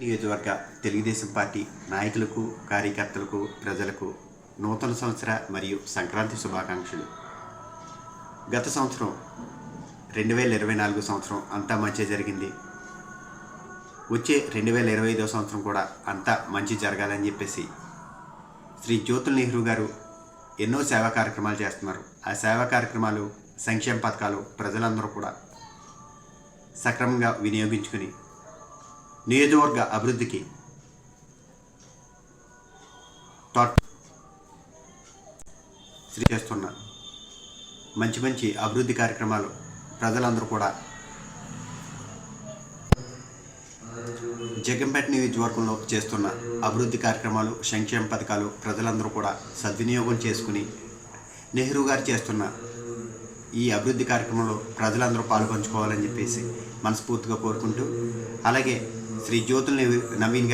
నియోజకవర్గ తెలుగుదేశం పార్టీ నాయకులకు, కార్యకర్తలకు, ప్రజలకు నూతన సంవత్సర మరియు సంక్రాంతి శుభాకాంక్షలు. గత సంవత్సరం 2024 సంవత్సరం అంతా మంచి జరిగింది. వచ్చే 2025 సంవత్సరం కూడా అంతా మంచి జరగాలని చెప్పేసి శ్రీ జ్యోతుల్ నెహ్రూ గారు ఎన్నో సేవా కార్యక్రమాలు చేస్తున్నారు. ఆ సేవా కార్యక్రమాలు, సంక్షేమ పథకాలు ప్రజలందరూ కూడా సక్రమంగా వినియోగించుకుని నియోజకవర్గ అభివృద్ధికి శ్రీ చేస్తున్న మంచి అభివృద్ధి కార్యక్రమాలు ప్రజలందరూ కూడా జగంపేట నియోజకవర్గంలో చేస్తున్న అభివృద్ధి కార్యక్రమాలు, సంక్షేమ పథకాలు ప్రజలందరూ కూడా సద్వినియోగం చేసుకుని నెహ్రూ గారు చేస్తున్న ఈ అభివృద్ధి కార్యక్రమంలో ప్రజలందరూ పాల్పంచుకోవాలని చెప్పేసి మనస్ఫూర్తిగా కోరుకుంటూ, అలాగే శ్రీ జ్యోతుల్ నవీన్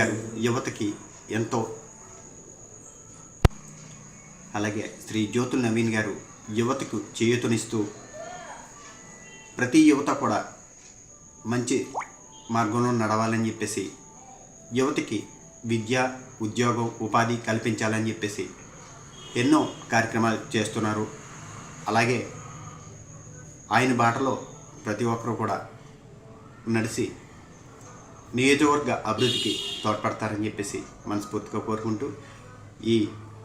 గారు యువతకు చేయూతనిస్తూ ప్రతి యువత కూడా మంచి మార్గంలో నడవాలని చెప్పేసి, యువతకి విద్య, ఉద్యోగం, ఉపాధి కల్పించాలని చెప్పేసి ఎన్నో కార్యక్రమాలు చేస్తున్నారు. అలాగే ఆయన బాటలో ప్రతి ఒక్కరూ కూడా నడిచి నియోజకవర్గ అభివృద్ధికి తోడ్పడతారని చెప్పేసి మనస్ఫూర్తిగా కోరుకుంటూ, ఈ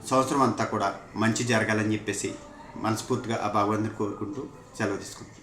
సంవత్సరం అంతా కూడా మంచి జరగాలని చెప్పేసి మనస్ఫూర్తిగా ఆ భగవంతుని కోరుకుంటూ సెలవు తీసుకుంటాం.